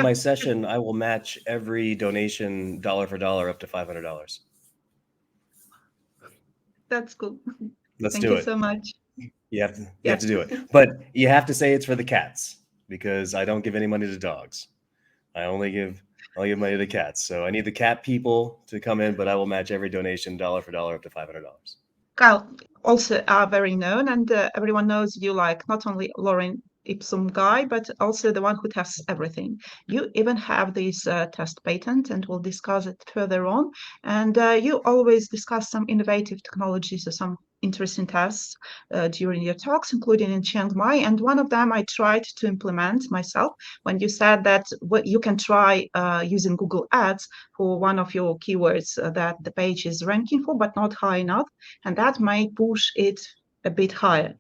my session, I will match every donation dollar for dollar up to $500. That's cool. Let's Thank do you it. so much. You have to do it, but you have to say it's for the cats because I don't give any money to dogs. I only give money to cats. So I need the cat people to come in, but I will match every donation dollar for dollar up to $500. Kyle, also are very known, and everyone knows you like not only Lauren Ipsum guy, but also the one who tests everything. You even have this test patent, and we'll discuss it further on. And you always discuss some innovative technologies or some interesting tests during your talks, including in Chiang Mai. And one of them I tried to implement myself when you said that you can try using Google Ads for one of your keywords that the page is ranking for, but not high enough. And that might push it a bit higher.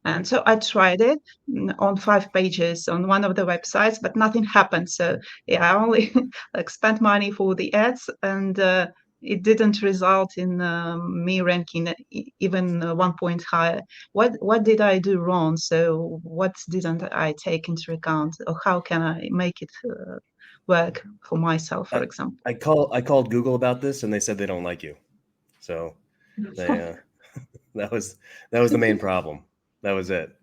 And so I tried it on 5 pages on one of the websites, but nothing happened. So yeah, I only like spent money for the ads, and it didn't result in me ranking even 1 point higher. What did I do wrong? So what didn't I take into account, or how can I make it work for myself, for example? I called Google about this, and they said they don't like you. So they that was the main problem. That was it.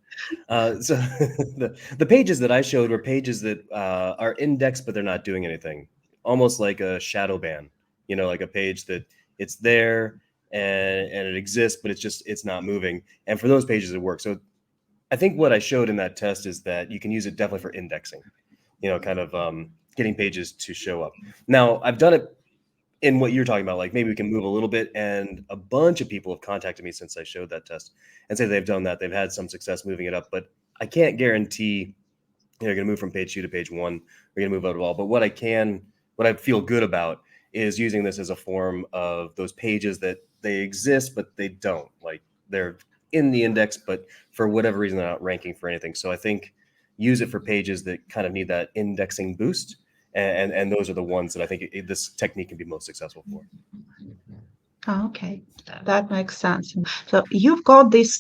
So the pages that I showed were pages that are indexed, but they're not doing anything. Almost like a shadow ban, like a page that it's there and it exists, but it's not moving. And for those pages, it works. So I think what I showed in that test is that you can use it definitely for indexing, kind of getting pages to show up. Now, I've done it in what you're talking about, like maybe we can move a little bit. And a bunch of people have contacted me since I showed that test and say they've done that. They've had some success moving it up, but I can't guarantee you're going to move from page 2 to page 1. We're going to move out of all. But what I feel good about is using this as a form of those pages that they exist, but they don't. Like they're in the index, but for whatever reason, they're not ranking for anything. So I think use it for pages that kind of need that indexing boost. And those are the ones that I think this technique can be most successful for. Okay, that makes sense. So you've got this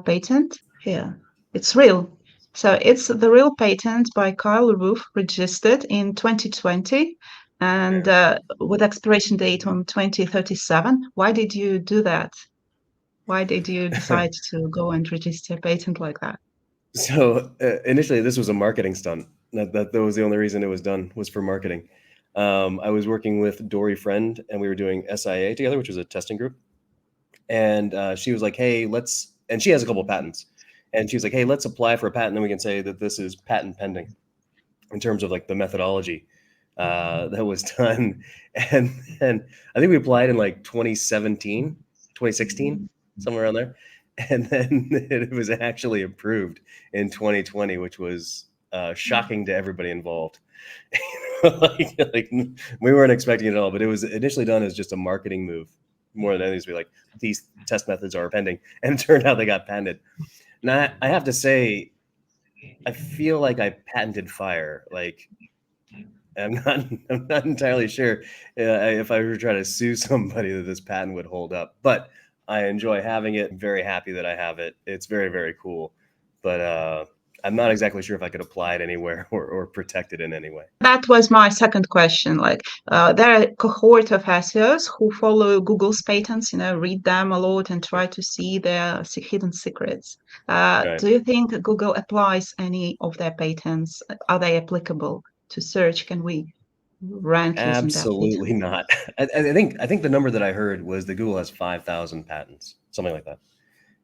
patent here. It's real. So it's the real patent by Kyle Roof, registered in 2020 and with expiration date on 2037. Why did you do that? Why did you decide to go and register a patent like that? So initially, this was a marketing stunt. That was the only reason it was done, was for marketing. I was working with Dory Friend, and we were doing SIA together, which was a testing group. And she was like, "Hey, and she has a couple of patents, and she was like, "Hey, let's apply for a patent, and we can say that this is patent pending," in terms of like the methodology that was done. And I think we applied in like 2017, 2016, somewhere around there. And then it was actually approved in 2020, which was shocking to everybody involved. like we weren't expecting it at all, but it was initially done as just a marketing move more than anything, to be like, these test methods are pending, and it turned out they got patented. Now I have to say, I feel like I patented fire. Like I'm not entirely sure if I were to try to sue somebody that this patent would hold up, but I enjoy having it. I'm very happy that I have it. It's very, very cool, but I'm not exactly sure if I could apply it anywhere or protect it in any way. That was my second question. Like, there are a cohort of SEOs who follow Google's patents, read them a lot and try to see their hidden secrets. Right. Do you think Google applies any of their patents? Are they applicable to search? Can we rank using that? Absolutely not. I think the number that I heard was that Google has 5,000 patents, something like that.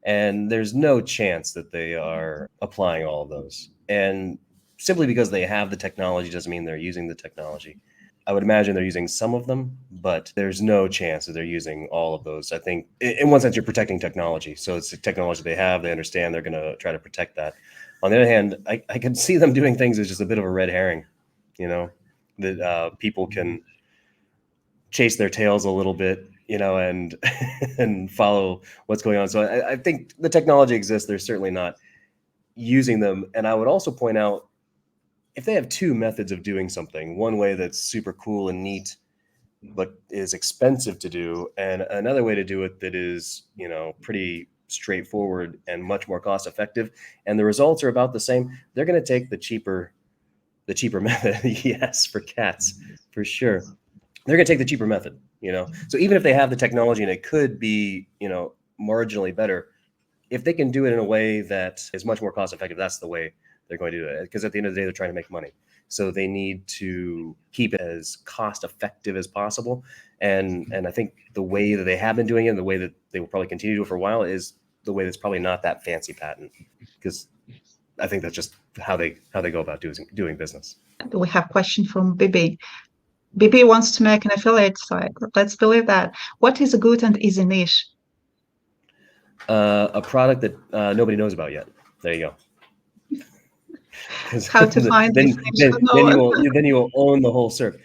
And there's no chance that they are applying all of those. And simply because they have the technology doesn't mean they're using the technology. I would imagine they're using some of them, but there's no chance that they're using all of those. I think in one sense, you're protecting technology. So it's the technology they have. They understand they're going to try to protect that. On the other hand, I can see them doing things as just a bit of a red herring, that people can chase their tails a little bit, and and follow what's going on. So I think the technology exists. They're certainly not using them. And I would also point out, if they have two methods of doing something, one way that's super cool and neat, but is expensive to do, and another way to do it that is, pretty straightforward and much more cost effective, and the results are about the same, they're going to take the cheaper the cheaper method. Yes, for cats, for sure. They're going to take the cheaper method, So even if they have the technology and it could be, marginally better, if they can do it in a way that is much more cost effective, that's the way they're going to do it. Because at the end of the day, they're trying to make money. So they need to keep it as cost effective as possible. And I think the way that they have been doing it, and the way that they will probably continue to do it for a while, is the way that's probably not that fancy patent. Because I think that's just how they go about doing business. We have a question from Bibi. Bibi wants to make an affiliate site. Let's believe that. What is a good and easy niche? A product that nobody knows about yet. There you go. How to find then, this niche? then you will own the whole search.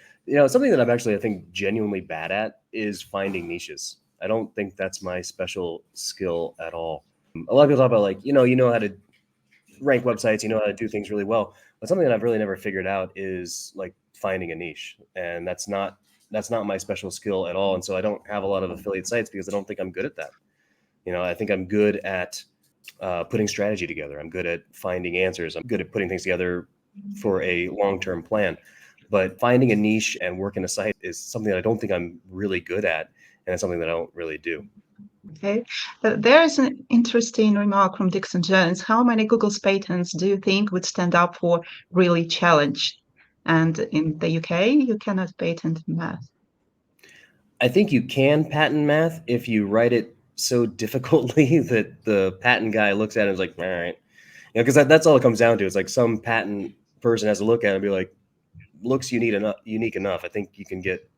Something that I'm actually, I think, genuinely bad at is finding niches. I don't think that's my special skill at all. A lot of people talk about like, you know how to rank websites, you know how to do things really well. But something that I've really never figured out is like finding a niche. And that's not my special skill at all. And so I don't have a lot of affiliate sites because I don't think I'm good at that. I think I'm good at putting strategy together. I'm good at finding answers. I'm good at putting things together for a long-term plan. But finding a niche and working a site is something that I don't think I'm really good at. And it's something that I don't really do. Okay. There is an interesting remark from Dixon Jones. How many Google's patents do you think would stand up for really challenge? And in the UK, you cannot patent math. I think you can patent math if you write it so difficultly that the patent guy looks at it and is like, all right. Because that's all it comes down to. It's like some patent person has to look at it and be like, looks unique enough. I think you can get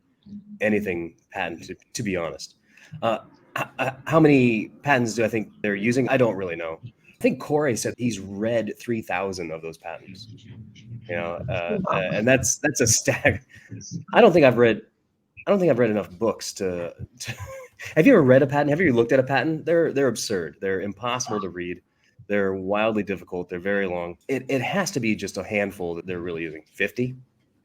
anything patented, to be honest. How many patents do I think they're using? I don't really know. I think Quora said he's read 3,000 of those patents. And that's a stag. I don't think I've read enough books to Have you ever read a patent? Have you looked at a patent? They're absurd. They're impossible to read. They're wildly difficult. They're very long. It has to be just a handful that they're really using. 50,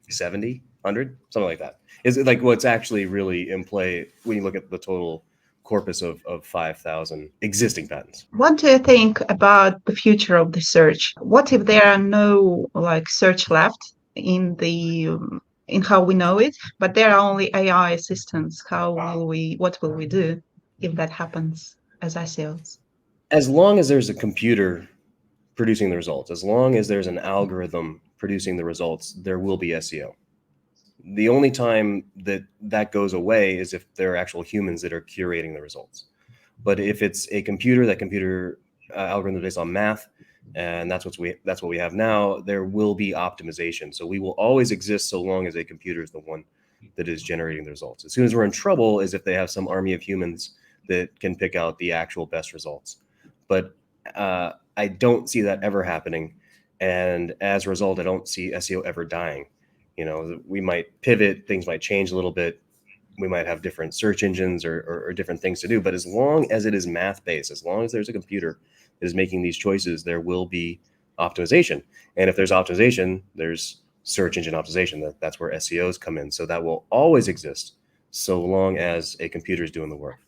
70, 100, something like that. Is it like what's actually really in play when you look at the total corpus of 5,000 existing patents? What do you think about the future of the search? What if there are no search left in how we know it, but there are only AI assistants? What will we do if that happens as SEOs? As long as there's a computer producing the results, as long as there's an algorithm producing the results, there will be SEO. The only time that goes away is if there are actual humans that are curating the results. But if it's a computer, that computer algorithm is based on math, and that's what we have now, there will be optimization. So we will always exist so long as a computer is the one that is generating the results. As soon as we're in trouble is if they have some army of humans that can pick out the actual best results. But I don't see that ever happening. And as a result, I don't see SEO ever dying. We might pivot, things might change a little bit. We might have different search engines or different things to do. But as long as it is math-based, as long as there's a computer that is making these choices, there will be optimization. And if there's optimization, there's search engine optimization. That's where SEOs come in. So that will always exist so long as a computer is doing the work.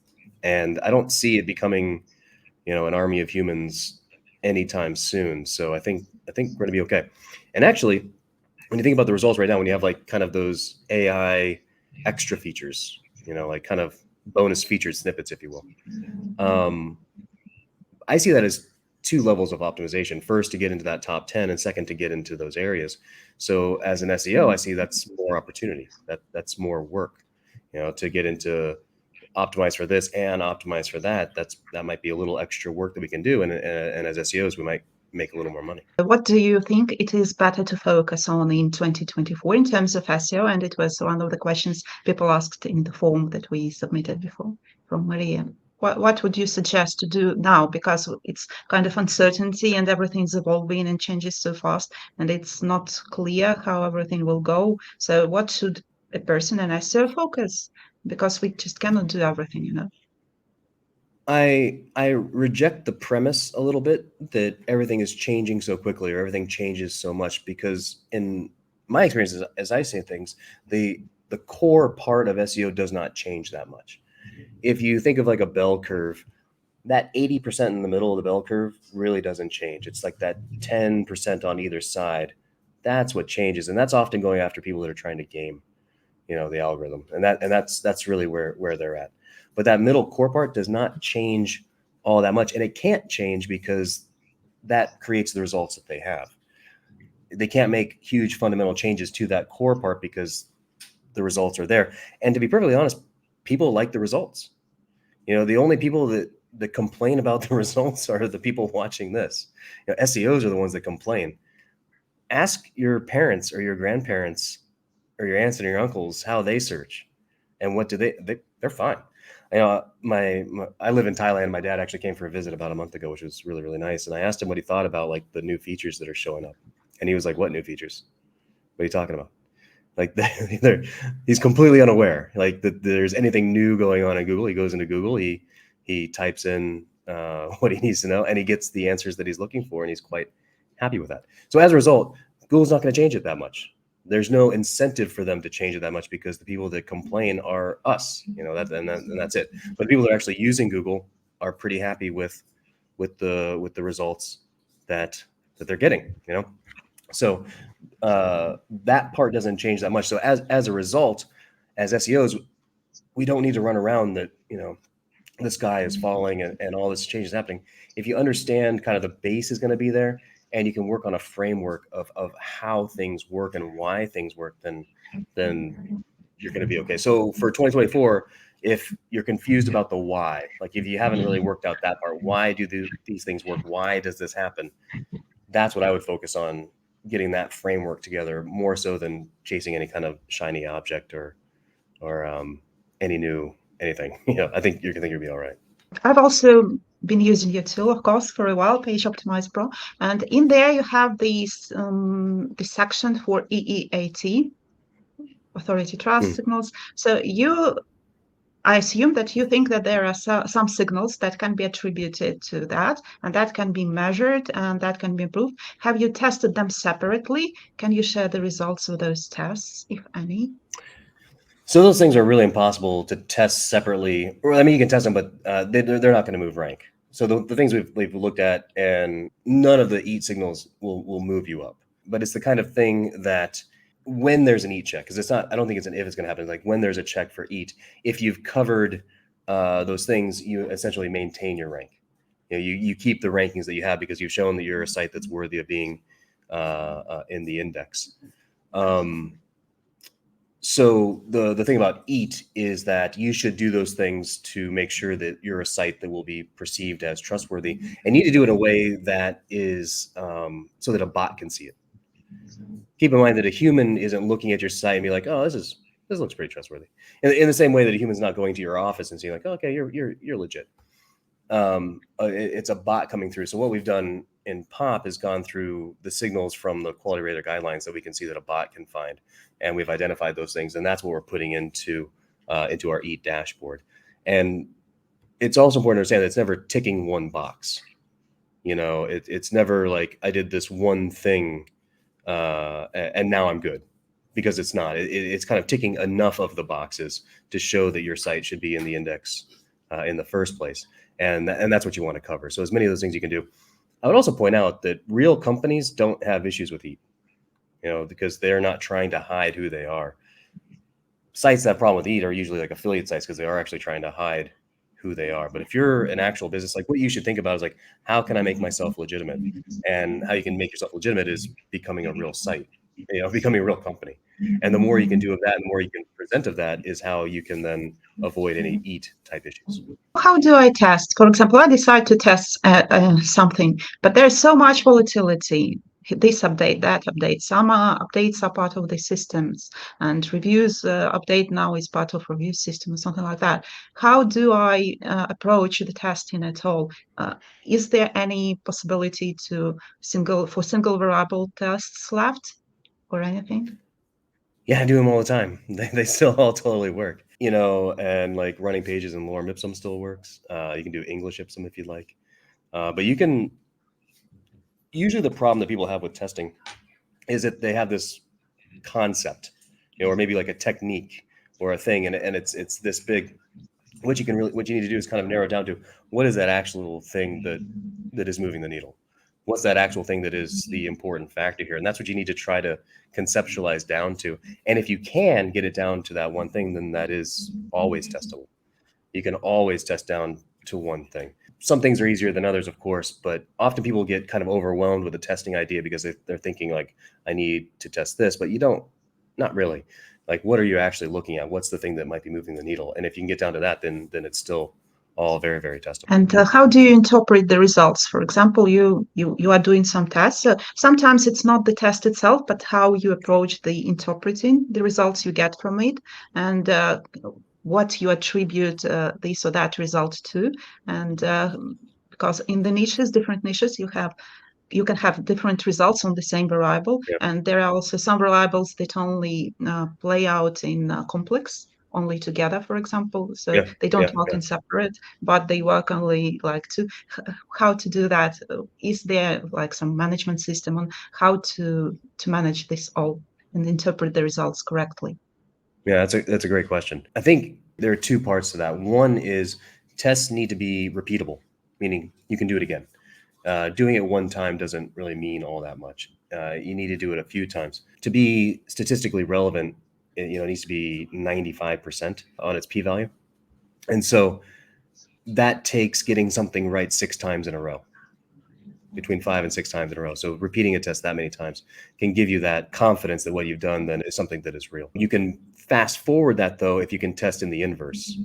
And I don't see it becoming, an army of humans anytime soon. So I think we're going to be okay. And actually, when you think about the results right now, when you have like kind of those AI extra features, like kind of bonus featured snippets, if you will, I see that as two levels of optimization. First, to get into that top 10, and second, to get into those areas. So as an SEO, I see that's more opportunity. That's more work, to get into optimize for this and optimize for that. That might be a little extra work that we can do. And as SEOs, we might make a little more money. What do you think it is better to focus on in 2024 in terms of SEO? And it was one of the questions people asked in the form that we submitted before from Maria. What would you suggest to do now? Because it's kind of uncertainty and everything's evolving and changes so fast, and it's not clear how everything will go. So what should a person in SEO focus? Because we just cannot do everything, I reject the premise a little bit that everything is changing so quickly or everything changes so much, because in my experience, as I say things, the core part of SEO does not change that much. If you think of like a bell curve, that 80% in the middle of the bell curve really doesn't change. It's like that 10% on either side That's what changes, and that's often going after people that are trying to game, the algorithm, and that's really where they're at. But that middle core part does not change all that much, and it can't change because that creates the results that they have. They can't make huge fundamental changes to that core part because the results are there. And to be perfectly honest, people like the results. The only people that complain about the results are the people watching this. SEOs are the ones that complain. Ask your parents or your grandparents or your aunts and your uncles how they search, and what do they're fine. I live in Thailand. My dad actually came for a visit about a month ago, which was really, really nice. And I asked him what he thought about like the new features that are showing up. And he was like, "What new features? What are you talking about?" Like he's completely unaware like that there's anything new going on in Google. He goes into Google, he types in what he needs to know, and he gets the answers that he's looking for, and he's quite happy with that. So as a result, Google's not going to change it that much. There's no incentive for them to change it that much because the people that complain are us, and that's it. But the people that are actually using Google are pretty happy with the results that they're getting, So that part doesn't change that much. So as a result, as SEOs, we don't need to run around that, the sky is falling and all this change is happening. If you understand kind of the base is going to be there, and you can work on a framework of how things work and why things work, then you're going to be okay. So for 2024, if you're confused about the why, like if you haven't really worked out that part, why do these things work? Why does this happen? That's what I would focus on, getting that framework together more so than chasing any kind of shiny object or any new anything. I think you're gonna be all right. I've also been using your tool, of course, for a while, Page Optimize Pro, and in there you have this section for EEAT, authority trust signals. So I assume that you think that there are some signals that can be attributed to that, and that can be measured and that can be improved. Have you tested them separately? Can you share the results of those tests, if any? So those things are really impossible to test separately. Or I mean, you can test them, but they're not going to move rank. So the things we've looked at, and none of the EAT signals will move you up. But it's the kind of thing that when there's an EAT check, because I don't think it's an if it's going to happen. It's like when there's a check for EAT, if you've covered those things, you essentially maintain your rank. You keep the rankings that you have because you've shown that you're a site that's worthy of being in the index. So the thing about EAT is that you should do those things to make sure that you're a site that will be perceived as trustworthy, and need to do it in a way that is so that a bot can see it. Keep in mind that a human isn't looking at your site and be like, "Oh, this looks pretty trustworthy." In the same way that a human's not going to your office and seeing like, oh, "Okay, you're legit." It's a bot coming through. So what we've done in POP is gone through the signals from the quality rater guidelines that we can see that a bot can find, and we've identified those things, and that's what we're putting into our EAT dashboard. And it's also important to understand that it's never ticking one box. It's never like I did this one thing and now I'm good, because it's not. It's kind of ticking enough of the boxes to show that your site should be in the index in the first place. And that's what you want to cover. So as many of those things you can do. I would also point out that real companies don't have issues with EAT, because they're not trying to hide who they are. Sites that have problem with EAT are usually like affiliate sites because they are actually trying to hide who they are. But if you're an actual business, like what you should think about is like, how can I make myself legitimate? And how you can make yourself legitimate is becoming a real site, becoming a real company. And the more you can do of that, and the more you can present of that, is how you can then avoid any EAT type issues. How do I test? For example, I decide to test something, but there's so much volatility. This update, that update. Some updates are part of the systems, and reviews update now is part of review system or something like that. How do I approach the testing at all? Is there any possibility for single variable tests left or anything? Yeah, I do them all the time. They still all totally work, and like running pages in lorem ipsum still works. You can do English ipsum if you'd like. But you can, usually the problem that people have with testing is that they have this concept, or maybe like a technique or a thing, and it's this big. What you need to do is kind of narrow it down to what is that actual thing that is moving the needle. What's that actual thing that is the important factor here? And that's what you need to try to conceptualize down to. And if you can get it down to that one thing, then that is always testable. You can always test down to one thing. Some things are easier than others, of course, but often people get kind of overwhelmed with the testing idea because they're thinking like, I need to test this, but you don't, not really. Like, what are you actually looking at? What's the thing that might be moving the needle? And if you can get down to that, then it's still all very, very testable. And how do you interpret the results? For example, you are doing some tests. Sometimes it's not the test itself, but how you approach the interpreting the results you get from it, and what you attribute this or that result to. And because in the niches, different niches, you can have different results on the same variable, Yep. and there are also some variables that only play out in complex, only together, for example. So they don't work in separate, but they work only like to how to do that. Is there like some management system on how to manage this all and interpret the results correctly? Yeah, that's a great question. I think there are two parts to that. One is tests need to be repeatable, meaning you can do it again. Doing it one time doesn't really mean all that much. You need to do it a few times to be statistically relevant. It needs to be 95% on its p-value, and so that takes getting something right 6 times in a row, between 5 and 6 times in a row. So repeating a test that many times can give you that confidence that what you've done then is something that is real. You can fast forward that though if you can test in the inverse.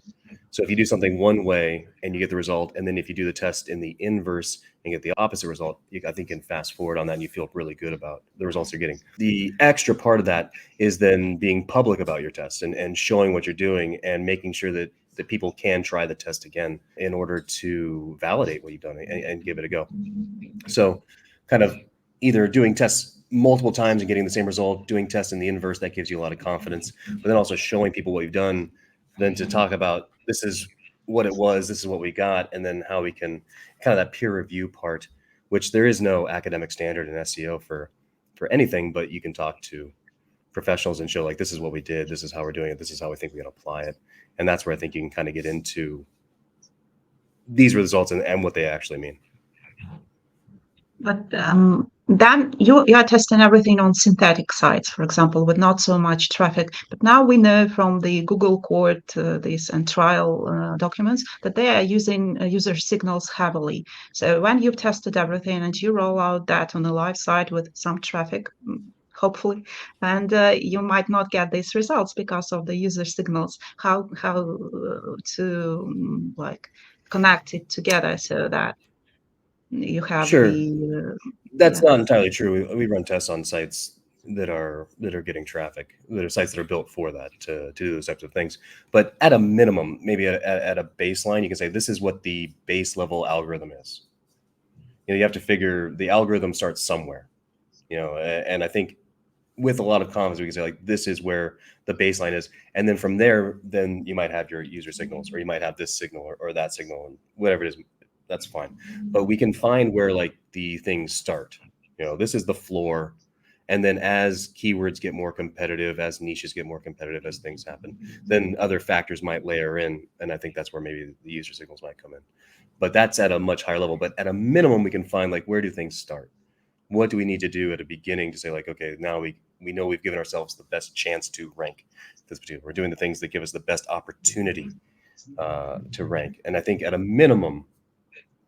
So if you do something one way and you get the result, and then if you do the test in the inverse and get the opposite result, I think you can fast forward on that and you feel really good about the results you're getting. The extra part of that is then being public about your test and showing what you're doing and making sure that people can try the test again in order to validate what you've done and give it a go. So kind of either doing tests multiple times and getting the same result, doing tests in the inverse, that gives you a lot of confidence, but then also showing people what you've done, then to talk about this is what it was, this is what we got, and then how we can kind of that peer review part, which there is no academic standard in SEO for anything, but you can talk to professionals and show like, this is what we did, this is how we're doing it, this is how we think we can apply it. And that's where I think you can kind of get into these results and what they actually mean. But then you are testing everything on synthetic sites, for example, with not so much traffic. But now we know from the Google court these and trial documents that they are using user signals heavily. So when you've tested everything and you roll out that on a live site with some traffic, hopefully, and you might not get these results because of the user signals. How to like connect it together so that you have that's not entirely true. We run tests on sites that are getting traffic, that are sites that are built for that to do those types of things. But at a minimum, maybe at a baseline, you can say this is what the base level algorithm is. You have to figure the algorithm starts somewhere, and I think with a lot of confidence we can say like this is where the baseline is, and then from there, then you might have your user signals, or you might have this signal or that signal, and whatever it is. That's fine. But we can find where like the things start. This is the floor. And then as keywords get more competitive, as niches get more competitive, as things happen, then other factors might layer in. And I think that's where maybe the user signals might come in. But that's at a much higher level. But at a minimum, we can find like, where do things start? What do we need to do at a beginning to say like, okay, now we know we've given ourselves the best chance to rank this particular. We're doing the things that give us the best opportunity to rank. And I think at a minimum,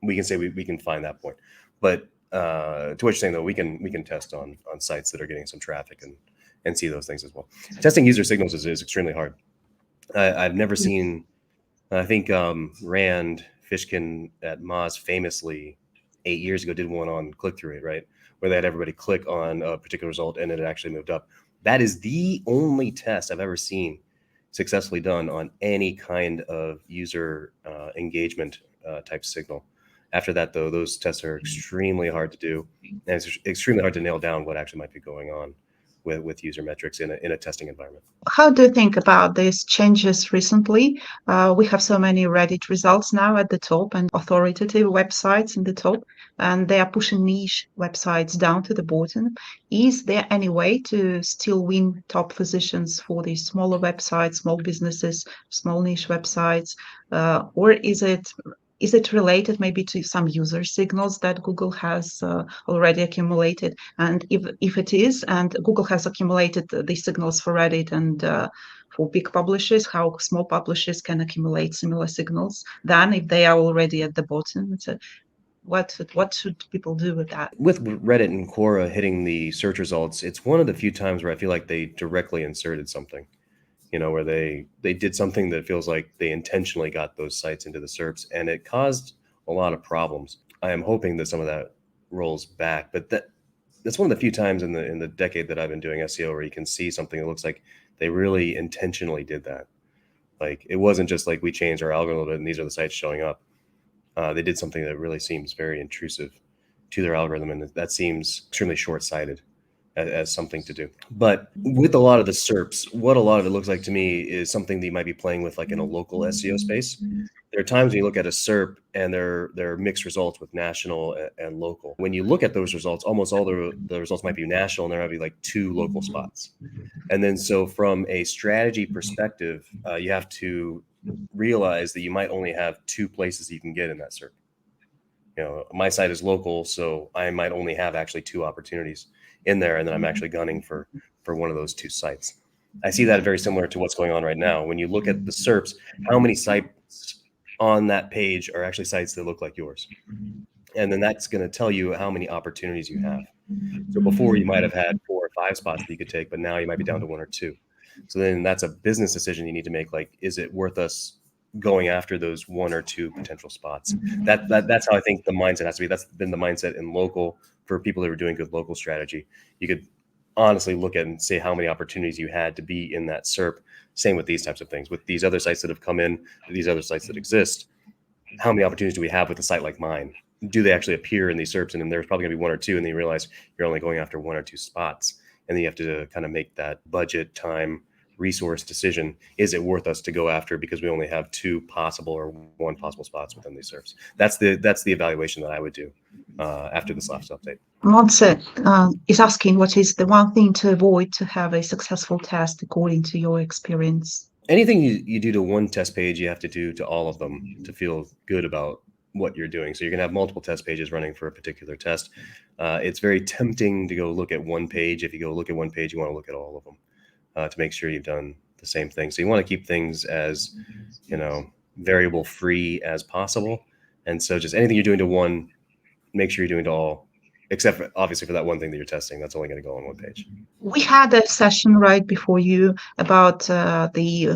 we can say we can find that point. But to what you're saying though, we can test on sites that are getting some traffic and see those things as well. Testing user signals is extremely hard. I've never seen. I think Rand Fishkin at Moz famously 8 years ago did one on click-through rate, right, where they had everybody click on a particular result and it actually moved up. That is the only test I've ever seen successfully done on any kind of user engagement type signal. After that, though, those tests are extremely hard to do, and it's extremely hard to nail down what actually might be going on with user metrics in a testing environment. How do you think about these changes recently? We have so many Reddit results now at the top and authoritative websites in the top, and they are pushing niche websites down to the bottom. Is there any way to still win top positions for these smaller websites, small businesses, small niche websites, or is it is it related maybe to some user signals that Google has already accumulated? And if it is, and Google has accumulated these signals for Reddit and for big publishers, how small publishers can accumulate similar signals then if they are already at the bottom? So what should people do with that? With Reddit and Quora hitting the search results, it's one of the few times where I feel like they directly inserted something, where they did something that feels like they intentionally got those sites into the SERPs, and it caused a lot of problems. I am hoping that some of that rolls back, but that's one of the few times in the decade that I've been doing SEO where you can see something that looks like they really intentionally did that. Like, it wasn't just like we changed our algorithm a little bit and these are the sites showing up. They did something that really seems very intrusive to their algorithm, and that seems extremely short-sighted as something to do. But with a lot of the SERPs, what a lot of it looks like to me is something that you might be playing with like in a local SEO space. There are times when you look at a SERP and there are mixed results with national and local. When you look at those results, almost all the results might be national, and there might be like 2 local spots. And then so from a strategy perspective, you have to realize that you might only have 2 places you can get in that SERP. My site is local, so I might only have actually 2 opportunities in there, and then I'm actually gunning for one of those 2 sites. I see that very similar to what's going on right now. When you look at the SERPs, how many sites on that page are actually sites that look like yours? And then that's going to tell you how many opportunities you have. So before you might have had 4 or 5 spots that you could take, but now you might be down to 1 or 2. So then that's a business decision you need to make. Like, is it worth us going after those 1 or 2 potential spots? That's how I think the mindset has to be. That's been the mindset in local for people that are doing good local strategy. You could honestly look at and say how many opportunities you had to be in that SERP. Same with these types of things. With these other sites that have come in, these other sites that exist, how many opportunities do we have with a site like mine? Do they actually appear in these SERPs? And then there's probably going to be 1 or 2, and then you realize you're only going after 1 or 2 spots. And then you have to kind of make that budget, time, resource decision. Is it worth us to go after because we only have 2 possible or 1 possible spots within these SERPs? That's the evaluation that I would do after this last update. Monse is asking, what is the one thing to avoid to have a successful test according to your experience? Anything you do to one test page, you have to do to all of them to feel good about what you're doing. So you're gonna have multiple test pages running for a particular test. It's very tempting to go look at one page. If you go look at one page, you want to look at all of them to make sure you've done the same thing. So you want to keep things as variable free as possible. And so just anything you're doing to one, make sure you're doing to all, except for, obviously for that one thing that you're testing, that's only going to go on one page. We had a session right before you about the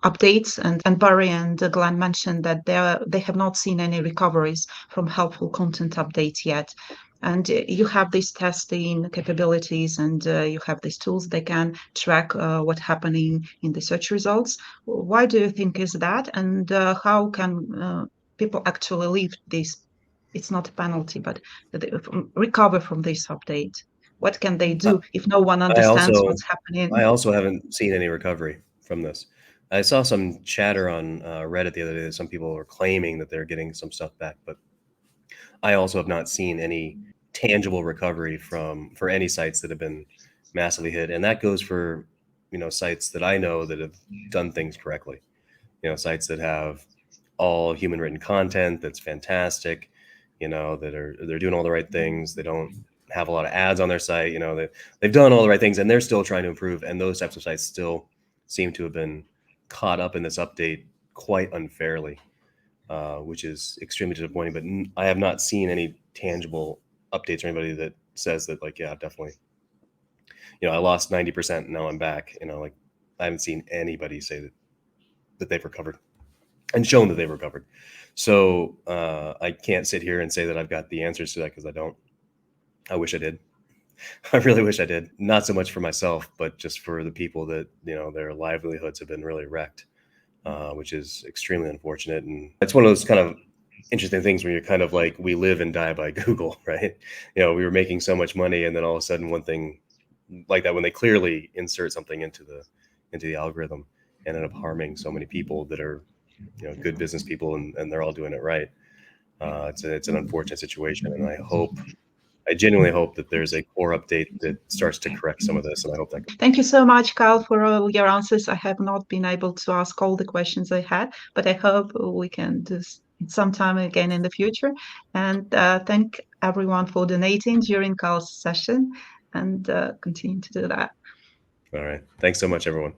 updates, and Barry and Glenn mentioned that they have not seen any recoveries from helpful content updates yet. And you have these testing capabilities, and you have these tools that can track what's happening in the search results. Why do you think is that? And how can people actually leave this? It's not a penalty, but recover from this update. What can they do if no one understands what's happening? I also haven't seen any recovery from this. I saw some chatter on Reddit the other day that some people are claiming that they're getting some stuff back, but I also have not seen any tangible recovery for any sites that have been massively hit. And that goes for, sites that I know that have done things correctly, sites that have all human written content that's fantastic, they're doing all the right things. They don't have a lot of ads on their site, they've done all the right things and they're still trying to improve. And those types of sites still seem to have been caught up in this update quite unfairly, which is extremely disappointing. But I have not seen any tangible updates or anybody that says that, like, yeah, definitely, I lost 90% and now I'm back. I haven't seen anybody say that they've recovered and shown that they've recovered. So I can't sit here and say that I've got the answers to that, because I don't. I wish I did. I really wish I did. Not so much for myself, but just for the people that, their livelihoods have been really wrecked, which is extremely unfortunate. And it's one of those kind of interesting things where you're kind of like, we live and die by Google, right? We were making so much money, and then all of a sudden one thing like that, when they clearly insert something into the algorithm, ended up harming so many people that are, good business people, and they're all doing it right. It's an unfortunate situation, and I genuinely hope that there's a core update that starts to correct some of this, and I hope that. Thank you so much, Carl, for all your answers. I have not been able to ask all the questions I had, but I hope we can sometime again in the future. And thank everyone for donating during Carl's session, and continue to do that. All right. Thanks so much, everyone.